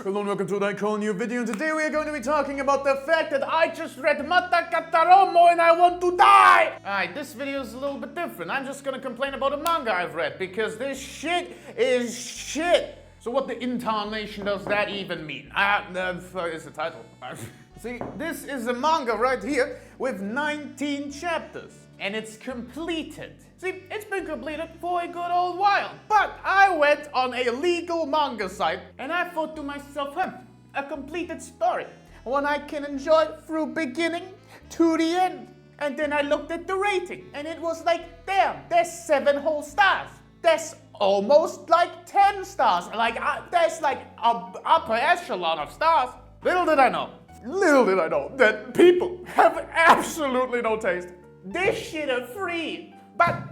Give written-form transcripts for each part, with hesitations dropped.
Hello and welcome to a cool new video, and today we are going to be talking about the fact that I just read Mata Kata Omou and I want to die! Alright, this video is a little bit different. I'm just gonna complain about a manga I've read, because this shit is shit! So what the incarnation does that even mean? Is the title. See, this is a manga right here with 19 chapters. And it's completed. See, it's been completed for a good old while. But I went on a legal manga site and I thought to myself, a completed story. One I can enjoy through beginning to the end. And then I looked at the rating and it was like, damn, there's 7 whole stars. That's almost like 10 stars. That's like an upper echelon of stars. Little did I know that people have absolutely no taste. This shit are free. But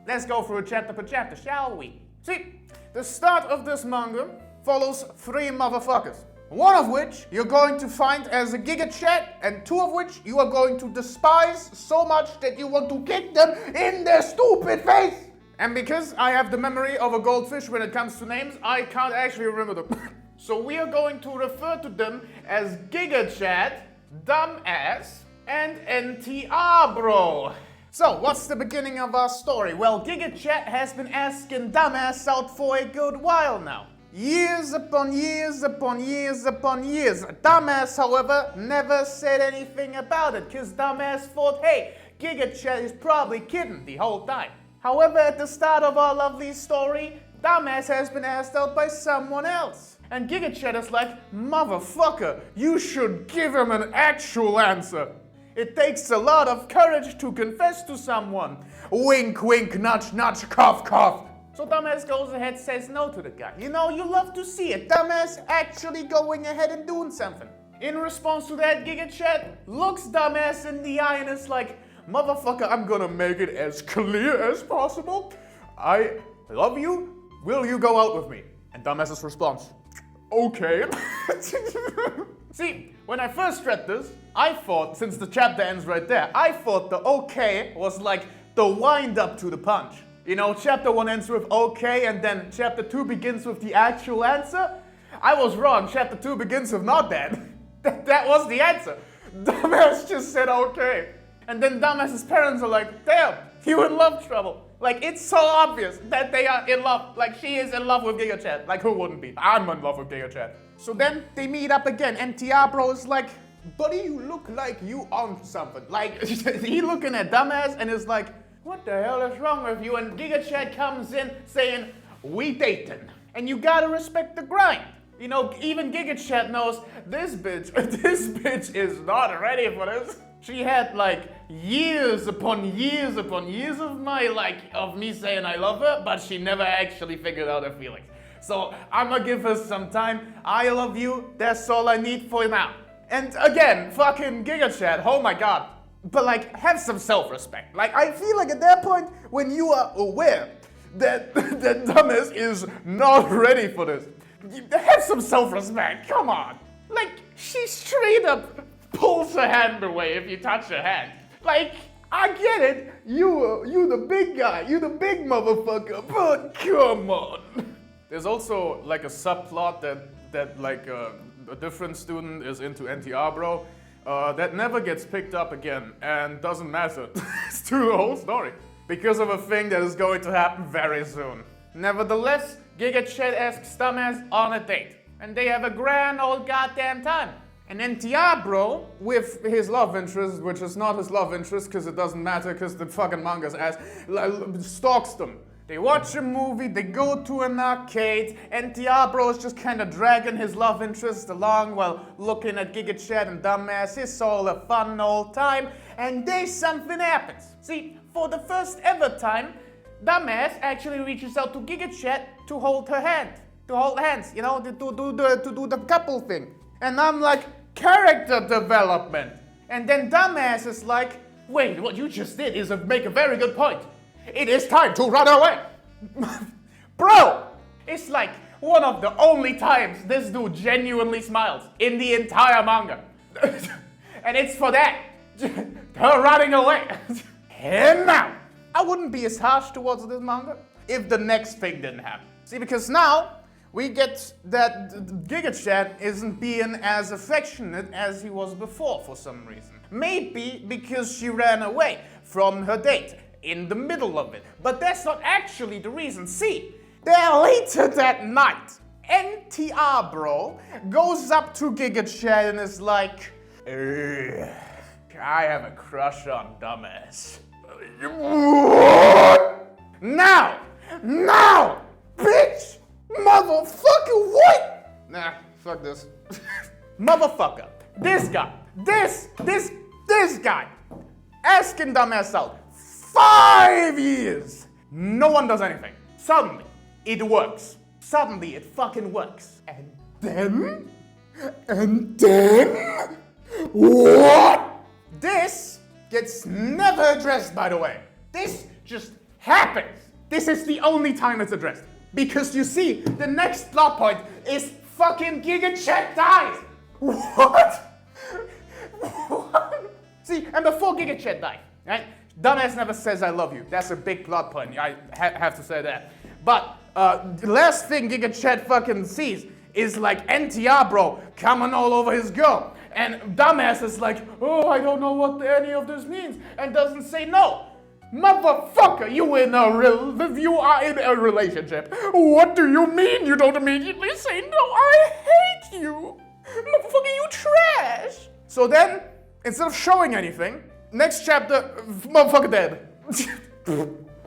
let's go through it chapter per chapter, shall we? See, the start of this manga follows 3 motherfuckers. One of which you're going to find as a Giga Chat, and 2 of which you are going to despise so much that you want to kick them in their stupid face. And because I have the memory of a goldfish when it comes to names, I can't actually remember them. So we are going to refer to them as Giga Chat, Dumbass, and NTR Bro. So, what's the beginning of our story? Well, Giga Chat has been asking Dumbass out for a good while now. Years upon years upon years upon years. Dumbass, however, never said anything about it, because Dumbass thought, hey, Giga Chat is probably kidding the whole time. However, at the start of our lovely story, Dumbass has been asked out by someone else. And Giga Chat is like, motherfucker, you should give him an actual answer. It takes a lot of courage to confess to someone. Wink, wink, nudge, nudge, cough, cough. So Dumbass goes ahead and says no to the guy. You know, you love to see it. Dumbass actually going ahead and doing something. In response to that, Giga Chat looks Dumbass in the eye and is like, motherfucker, I'm gonna make it as clear as possible. I love you. Will you go out with me? And Dumbass's response, okay. See, when I first read this, I thought, since the chapter ends right there, I thought the okay was like the wind up to the punch. You know, chapter 1 ends with okay, and then chapter 2 begins with the actual answer. I was wrong, chapter 2 begins with not that. That was the answer. Dumbass just said okay. And then Dumbass's parents are like, damn, you in love trouble. Like, it's so obvious that they are in love. Like, she is in love with Giga Chat. Like, who wouldn't be? I'm in love with Giga Chat. So then they meet up again, and Bro is like, buddy, you look like you on something. Like, he looking at Dumbass and is like, what the hell is wrong with you? And Giga Chat comes in saying, we dating. And you gotta respect the grind. You know, even Giga Chat knows this bitch is not ready for this. She had like years upon years upon years of me saying I love her, but she never actually figured out her feelings. So I'ma give her some time. I love you, that's all I need for now. And again, fucking Giga Chat, oh my god. But like, have some self-respect. Like, I feel like at that point, when you are aware that Dumbass is not ready for this, have some self-respect, come on. Like, she straight up pulls her hand away if you touch her hand. Like, I get it, you the big guy, you the big motherfucker, but come on. There's also like a subplot that like a different student is into NTR Bro that never gets picked up again and doesn't matter to the whole story because of a thing that is going to happen very soon. Nevertheless, Giga Chat asks Dumbass on a date, and they have a grand old goddamn time. And NTR Bro, with his love interest, which is not his love interest because it doesn't matter because the fucking manga's ass, stalks them. They watch a movie, they go to an arcade, NTR Bro is just kind of dragging his love interest along while looking at Giga Chat and Dumbass. It's all a fun old time, and then something happens. See, for the first ever time, Dumbass actually reaches out to Giga Chat to hold her hand. To hold hands, you know, to do the couple thing. And I'm like, character development. And then Dumbass is like, wait, what you just did is make a very good point. It is time to run away. Bro, it's like one of the only times this dude genuinely smiles in the entire manga. And it's for that, her running away. And now, I wouldn't be as harsh towards this manga if the next thing didn't happen. See, because now, we get that GigaChat isn't being as affectionate as he was before for some reason. Maybe because she ran away from her date in the middle of it. But that's not actually the reason. See, there later that night, NTR bro goes up to GigaChat and is like, I have a crush on dumbass. Now, bitch, motherfucker, what? Nah, fuck this. Motherfucker, this guy, this guy, asking dumbass out 5 years. No one does anything. Suddenly, it works. Suddenly, it fucking works. And then, what? This gets never addressed, by the way. This just happens. This is the only time it's addressed. Because you see, the next plot point is fucking GigaChat dies. What? See, and before GigaChat died, right? Dumbass never says I love you. That's a big plot point. I have to say that. But the last thing GigaChat fucking sees is like NTR bro coming all over his girl. And dumbass is like, oh, I don't know what any of this means. And doesn't say no. Motherfucker, you are in a relationship. What do you mean you don't immediately say no? I hate you. Motherfucker, you trash. So then, instead of showing anything, next chapter, motherfucker dead.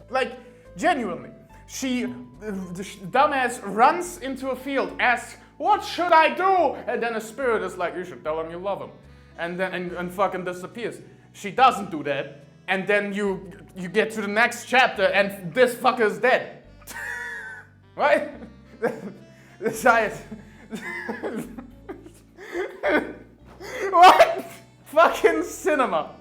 Like, genuinely. The dumbass runs into a field, asks, what should I do? And then a spirit is like, you should tell him you love him. And then and fucking disappears. She doesn't do that. And then you get to the next chapter and this fucker's dead. Right? What? Fucking cinema.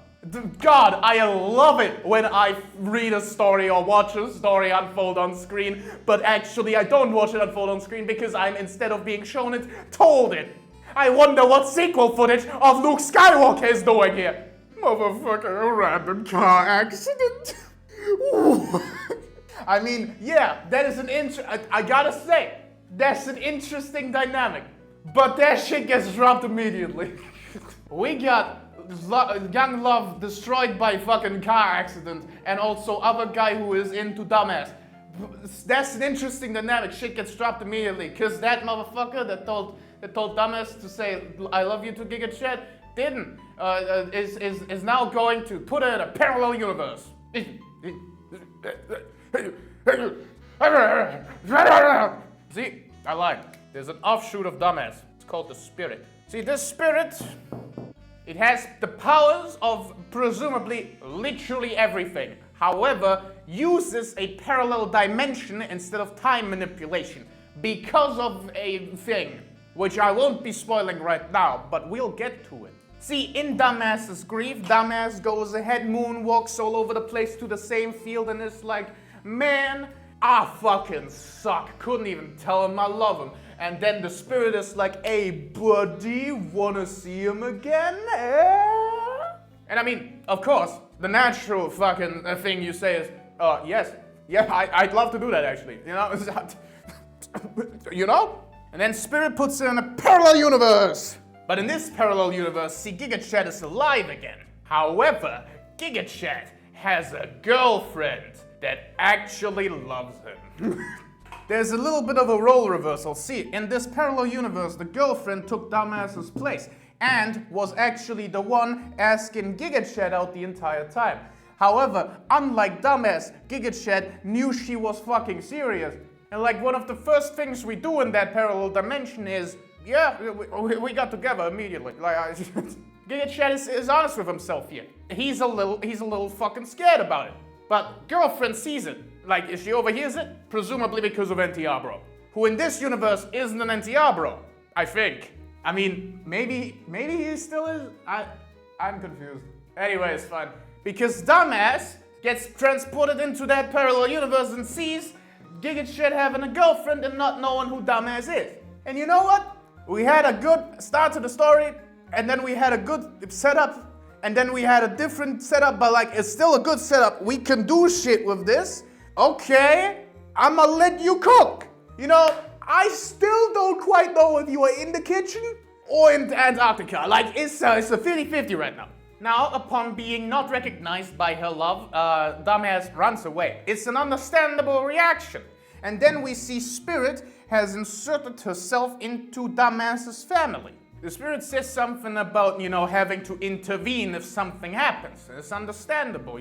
God, I love it when I read a story or watch a story unfold on screen, but actually I don't watch it unfold on screen because I'm, instead of being shown it, told it. I wonder what sequel footage of Luke Skywalker is doing here. Motherfucker, a random car accident. I mean, yeah, that is I gotta say, that's an interesting dynamic, but that shit gets dropped immediately. We got young love destroyed by fucking car accident, and also other guy who is into dumbass. That's an interesting dynamic. Shit gets dropped immediately, cause that motherfucker that told dumbass to say I love you to GigaChat didn't. Is now going to put it in a parallel universe. See, I lied. There's an offshoot of dumbass. It's called the spirit. See, this spirit, it has the powers of presumably literally everything. However, uses a parallel dimension instead of time manipulation because of a thing, which I won't be spoiling right now, but we'll get to it. See, in Dumbass's grief, Dumbass goes ahead, moonwalks all over the place to the same field and is like, man, I fucking suck. Couldn't even tell him I love him. And then the spirit is like, hey buddy, wanna see him again? And I mean, of course, the natural fucking thing you say is, yes. Yeah, I'd love to do that actually. You know? You know? And then spirit puts it in a parallel universe. But in this parallel universe, see, GigaChat is alive again. However, GigaChat has a girlfriend that actually loves him. There's a little bit of a role reversal. See, in this parallel universe, the girlfriend took Dumbass's place and was actually the one asking GigaChat out the entire time. However, unlike Dumbass, GigaChat knew she was fucking serious. And like one of the first things we do in that parallel dimension is, yeah, we got together immediately. Like, GigaChat is honest with himself here. He's a little fucking scared about it. But girlfriend sees it. Like, she overhears it, presumably because of NTR bro, who in this universe isn't an NTR bro, I think. I mean, maybe he still is. I'm confused. Anyway, it's fine. Because Dumbass gets transported into that parallel universe and sees GigaChat having a girlfriend and not knowing who Dumbass is. And you know what? We had a good start to the story, and then we had a good setup, and then we had a different setup, but like, it's still a good setup. We can do shit with this. Okay, I'ma let you cook. You know, I still don't quite know if you are in the kitchen or in Antarctica. Like, it's a 50-50 right now. Now, upon being not recognized by her love, Dumbass runs away. It's an understandable reaction. And then we see Spirit has inserted herself into Dumbass's family. The Spirit says something about, having to intervene if something happens. It's understandable,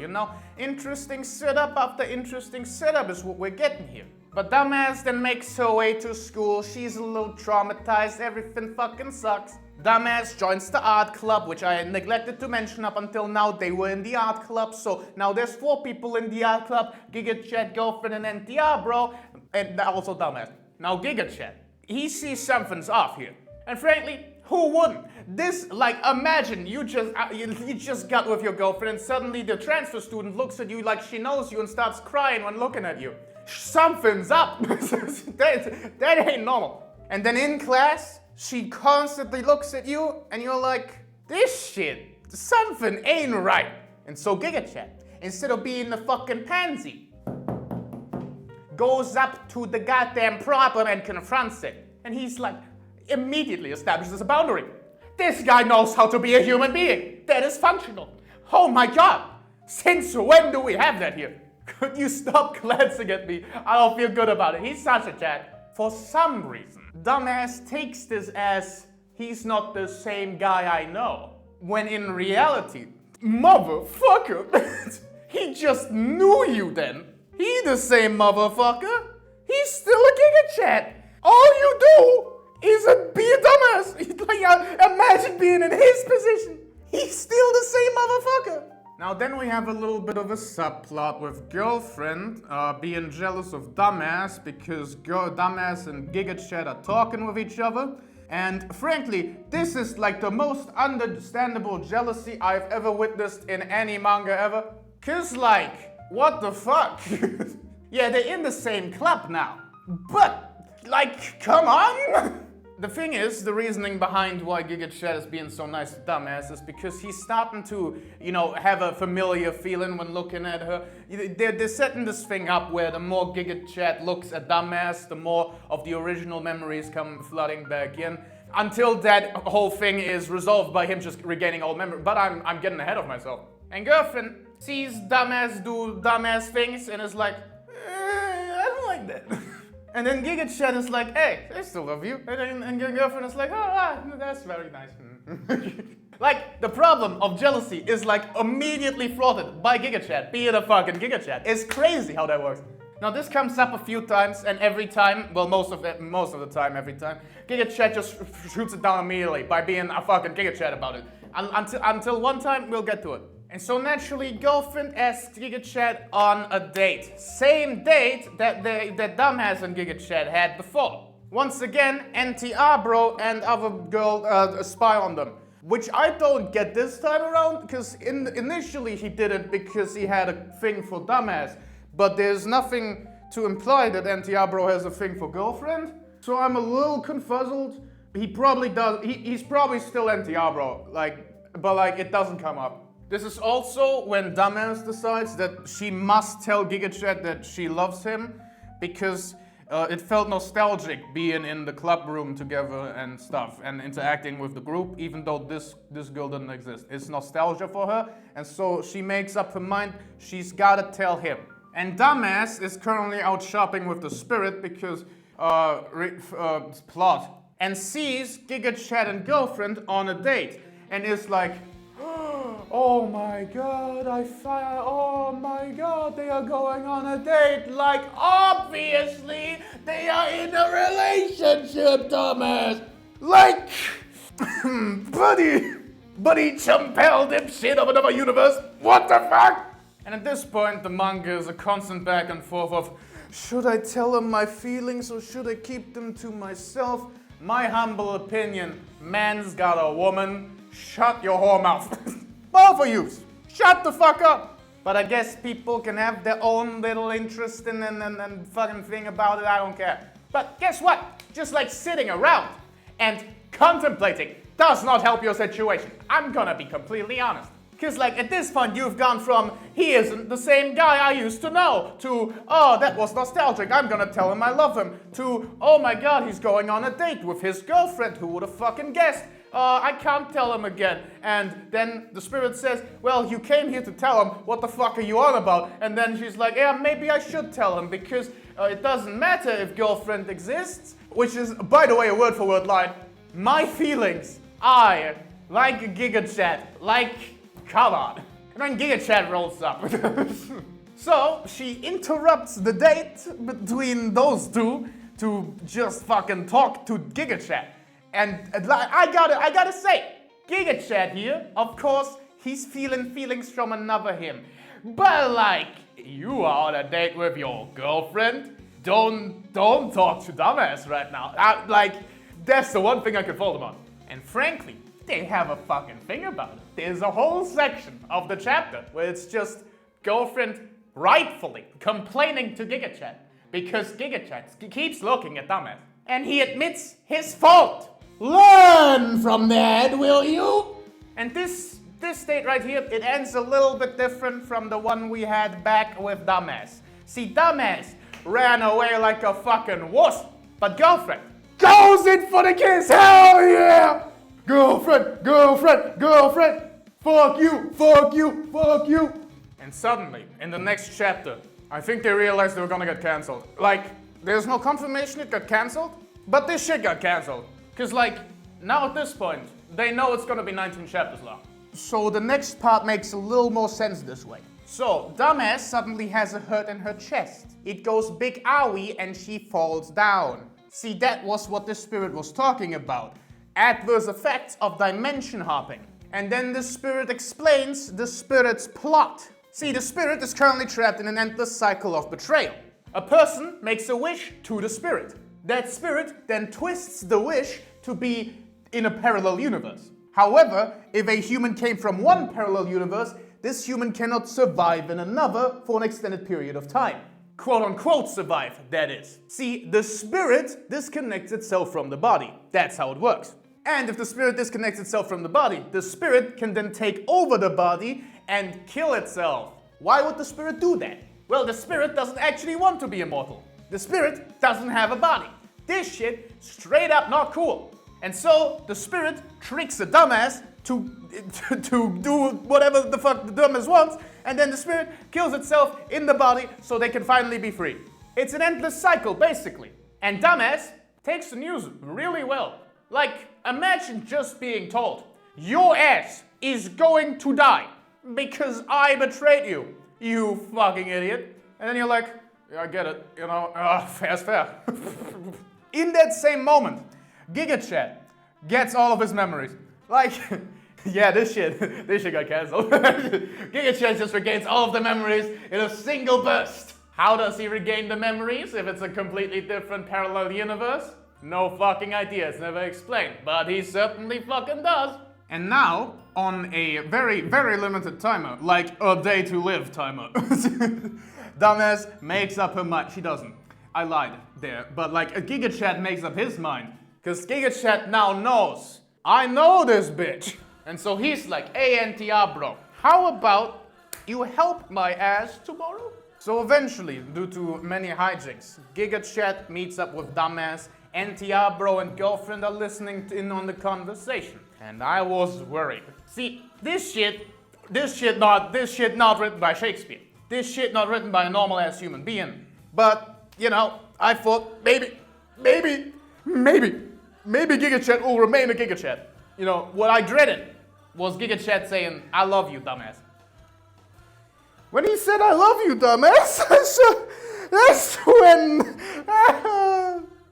Interesting setup after interesting setup is what we're getting here. But Dumbass then makes her way to school. She's a little traumatized. Everything fucking sucks. Dumbass joins the art club, which I neglected to mention up until now. They were in the art club, so now there's 4 people in the art club. Giga Chat, Girlfriend, and NTR, bro. And also Dumbass. Now Giga Chat, he sees something's off here. And frankly, who wouldn't? This, imagine you just got with your girlfriend and suddenly the transfer student looks at you like she knows you and starts crying when looking at you. Something's up. that ain't normal. And then in class, she constantly looks at you and you're like, this shit, something ain't right. And so Giga Chat, instead of being the fucking pansy, goes up to the goddamn problem and confronts it. And he's like, immediately establishes a boundary. This guy knows how to be a human being. That is functional. Oh my god. Since when do we have that here? Could you stop glancing at me? I don't feel good about it. He's such a chat. For some reason, Dumbass takes this as he's not the same guy I know. When in reality, motherfucker, he just knew you then. He the same motherfucker. He's still a Giga Chat. All you do is be a dumbass. Imagine being in his position. He's still the same motherfucker. Now then we have a little bit of a subplot with Girlfriend being jealous of Dumbass because Dumbass and Giga Chat are talking with each other. And frankly, this is like the most understandable jealousy I've ever witnessed in any manga ever. Cause what the fuck? Yeah, they're in the same club now. But, come on! The thing is, the reasoning behind why Giga Chat is being so nice to Dumbass is because he's starting to, have a familiar feeling when looking at her. They're setting this thing up where the more Giga Chat looks at Dumbass, the more of the original memories come flooding back in. Until that whole thing is resolved by him just regaining old memory. But I'm getting ahead of myself. And Girlfriend sees Dumbass do Dumbass things and is like, I don't like that. And then Giga Chat is like, hey, I still love you. And your Girlfriend is like, that's very nice. The problem of jealousy is immediately thwarted by Giga Chat, be it a fucking Giga Chat. It's crazy how that works. Now this comes up a few times, and every time, well, most of the time, every time, Giga Chat just shoots it down immediately by being a fucking Giga Chat about it. Until one time, we'll get to it. And so naturally, Girlfriend asks Giga Chat on a date. Same date that Dumbass and Giga Chat had before. Once again, NTR bro and other girl spy on them. Which I don't get this time around, because initially he did it because he had a thing for Dumbass. But there's nothing to imply that NTR bro has a thing for Girlfriend. So I'm a little confuzzled. He probably does, he's probably still NTR bro, but it doesn't come up. This is also when Dumbass decides that she must tell Giga Chat that she loves him because it felt nostalgic being in the club room together and stuff and interacting with the group, even though this girl doesn't exist. It's nostalgia for her, and so she makes up her mind she's gotta tell him. And Dumbass is currently out shopping with the Spirit because plot, and sees Giga Chat and Girlfriend on a date and is like, oh my god, oh my god, they are going on a date. Obviously, they are in a relationship, Dumbass. buddy chumpel dipshit of another universe. What the fuck? And at this point, the manga is a constant back and forth of, should I tell him my feelings or should I keep them to myself? My humble opinion, man's got a woman, shut your whore mouth. Both of you, shut the fuck up. But I guess people can have their own little interest and fucking thing about it, I don't care. But guess what? Just sitting around and contemplating does not help your situation. I'm gonna be completely honest. Because like at this point you've gone from he isn't the same guy I used to know to oh that was nostalgic, I'm gonna tell him I love him, to oh my god he's going on a date with his girlfriend, who would have fucking guessed, I can't tell him again. And then the spirit says, well, you came here to tell him, what the fuck are you on about? And then she's like, yeah, maybe I should tell him because it doesn't matter if girlfriend exists, which is, by the way, a word for word line. My feelings, I like a Giga Chat, like, come on. And then Giga Chat rolls up. So she interrupts the date between those two to just fucking talk to Giga Chat. And I gotta say, Giga Chat here, of course, he's feeling feelings from another him. But like, you are on a date with your girlfriend. Don't talk to dumbass right now. Like, that's the one thing I could fault him on. And frankly, they have a fucking thing about it. There's a whole section of the chapter where it's just girlfriend rightfully complaining to Giga Chat because Giga Chat keeps looking at dumbass. And he admits his fault. Learn from that, will you? And this state right here, it ends a little bit different from the one we had back with dumbass. See, dumbass ran away like a fucking wuss, but girlfriend goes in for the kiss. Hell yeah! Girlfriend, girlfriend, girlfriend. Fuck you, fuck you, fuck you. And suddenly, in the next chapter, I think they realized they were gonna get cancelled. Like, there's no confirmation it got cancelled, but this shit got cancelled. Because, like, now at this point, they know it's gonna be 19 chapters long. So the next part makes a little more sense this way. So, dumbass suddenly has a hurt in her chest. It goes big owie and she falls down. See, that was what the spirit was talking about. Adverse effects of dimension hopping. And then the spirit explains the spirit's plot. See, the spirit is currently trapped in an endless cycle of betrayal. A person makes a wish to the spirit. That spirit then twists the wish to be in a parallel universe. However, if a human came from one parallel universe, this human cannot survive in another for an extended period of time. Quote unquote survive, that is. See, the spirit disconnects itself from the body. That's how it works. And if the spirit disconnects itself from the body, the spirit can then take over the body and kill itself. Why would the spirit do that? Well, the spirit doesn't actually want to be immortal. The spirit doesn't have a body. This shit straight up not cool. And so the spirit tricks a dumbass to do whatever the fuck the dumbass wants, and then the spirit kills itself in the body so they can finally be free. It's an endless cycle, basically. And dumbass takes the news really well. Like, imagine just being told, your ass is going to die because I betrayed you, you fucking idiot. And then you're like, yeah, I get it, you know, fair's fair. In that same moment, Giga Chat gets all of his memories. Like, yeah, this shit got cancelled. Giga Chat just regains all of the memories in a single burst. How does he regain the memories if it's a completely different parallel universe? No fucking idea, it's never explained, but he certainly fucking does. And now, on a very, very limited timer, like a day to live timer, dumbass makes up her mind. She doesn't. I lied there. But like a Giga Chat makes up his mind. Because Giga Chat now knows. I know this bitch. And so he's like, hey NTR bro, how about you help my ass tomorrow? So eventually, due to many hijinks, Giga Chat meets up with dumbass. NTR bro and girlfriend are listening in on the conversation. And I was worried. See, this shit not written by Shakespeare. This shit not written by a normal ass human being. But, you know, I thought maybe Giga Chat will remain a Giga Chat. You know, what I dreaded was Giga Chat saying, I love you, dumbass. When he said, I love you, dumbass, that's when...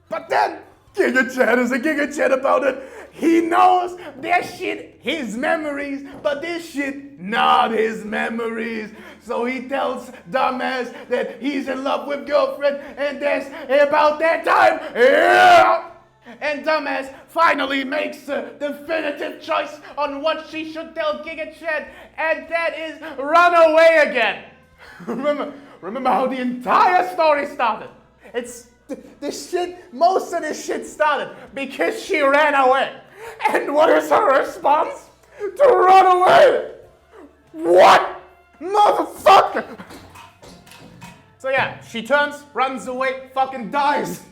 But then, Giga Chat is a Giga Chat about it. He knows that shit his memories, but this shit not his memories. So he tells dumbass that he's in love with girlfriend, and that's about that time. Yeah! And dumbass finally makes a definitive choice on what she should tell Giga Chat, and that is run away again. Remember how the entire story started. Most of this shit started because she ran away. And what is her response? To run away. What? Motherfucker! So yeah, she turns, runs away, fucking dies.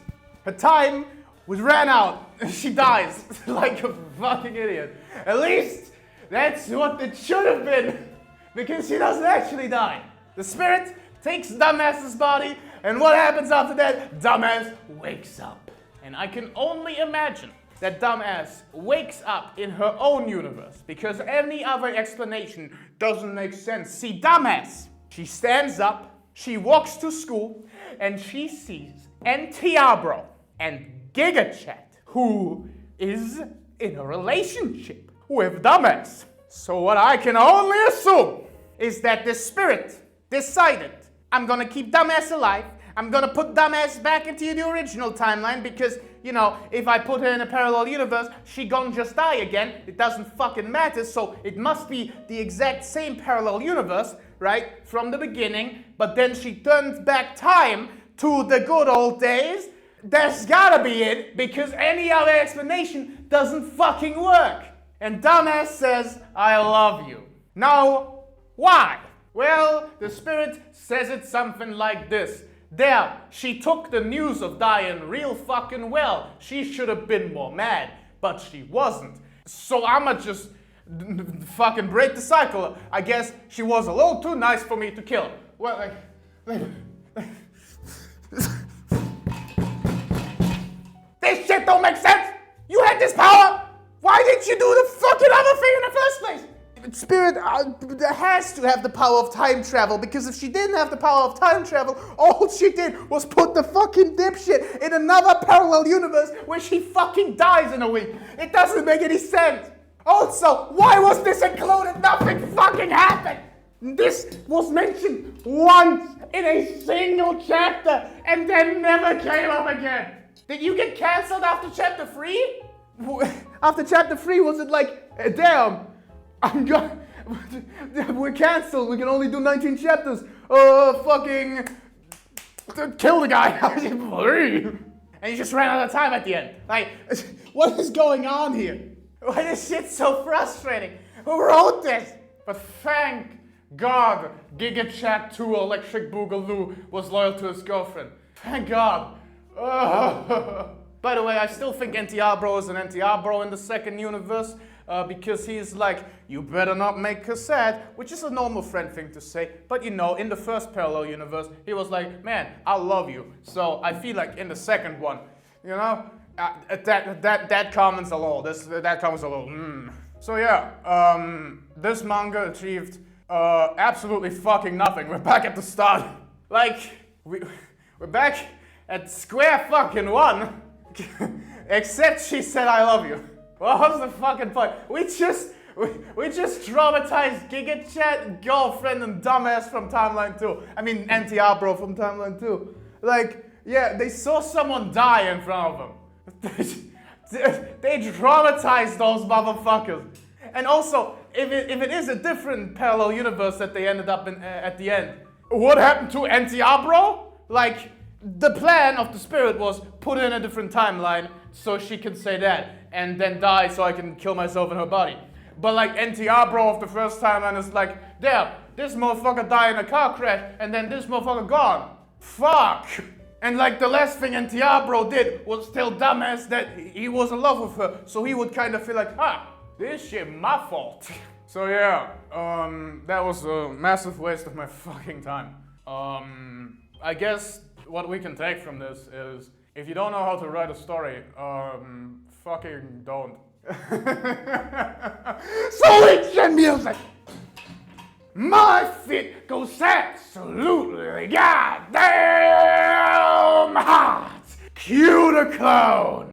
Her time was ran out. She dies like a fucking idiot. At least that's what it should have been. Because she doesn't actually die. The spirit takes Dumbass's body, and what happens after that? Dumbass wakes up. And I can only imagine that Dumbass wakes up in her own universe, because any other explanation doesn't make sense. See, Dumbass, she stands up, she walks to school, and she sees Antiabro and GigaChat, who is in a relationship with Dumbass. So what I can only assume is that the spirit decided, I'm gonna keep Dumbass alive, I'm gonna put Dumbass back into the original timeline because, you know, if I put her in a parallel universe, she gon' just die again. It doesn't fucking matter, so it must be the exact same parallel universe, right, from the beginning, but then she turns back time to the good old days. That's gotta be it, because any other explanation doesn't fucking work. And Dumbass says, I love you. Now, why? Well, the spirit says it something like this. There, she took the news of dying real fucking well. She should have been more mad, but she wasn't. So I'ma just fucking break the cycle. I guess she was a little too nice for me to kill. Well, this shit don't make sense! You had this power! Why didn't you do the fucking other thing in the first place? Spirit has to have the power of time travel, because if she didn't have the power of time travel, all she did was put the fucking dipshit in another parallel universe where she fucking dies in a week. It doesn't make any sense. Also, why was this included? Nothing fucking happened. This was mentioned once in a single chapter and then never came up again. Did you get cancelled after chapter 3? After chapter 3, was it like, damn, we're cancelled, we can only do 19 chapters. Fucking kill the guy. And you just ran out of time at the end. Like, what is going on here? Why is shit so frustrating? Who wrote this? But thank God GigaChat 2 Electric Boogaloo was loyal to his girlfriend. Thank God. By the way, I still think Antiabro is an Antiabro in the second universe, because he's like, you better not make her sad, which is a normal friend thing to say. But you know, in the first parallel universe, he was like, man, I love you. So I feel like in the second one, you know, that comments a little. That comments a little. So yeah, this manga achieved absolutely fucking nothing. We're back at the start. Like, we're back at square fucking one. Except she said I love you. What was the fucking point? We just traumatized GigaChat, girlfriend, and Dumbass from timeline 2. I mean, Antiabro from timeline 2. Like, yeah, they saw someone die in front of them. They traumatized those motherfuckers. And also, if it is a different parallel universe that they ended up in at the end, what happened to Antiabro? Like, the plan of the spirit was put in a different timeline so she can say that and then die so I can kill myself in her body. But like Antiabro of the first timeline is like, there, this motherfucker died in a car crash and then this motherfucker gone. Fuck. And like the last thing Antiabro did was tell Dumbass that he was in love with her, so he would kind of feel like, this shit my fault. So yeah, that was a massive waste of my fucking time. I guess what we can take from this is, if you don't know how to write a story, fucking don't. Selection music! My feet goes absolutely goddamn hot! Cue the clown!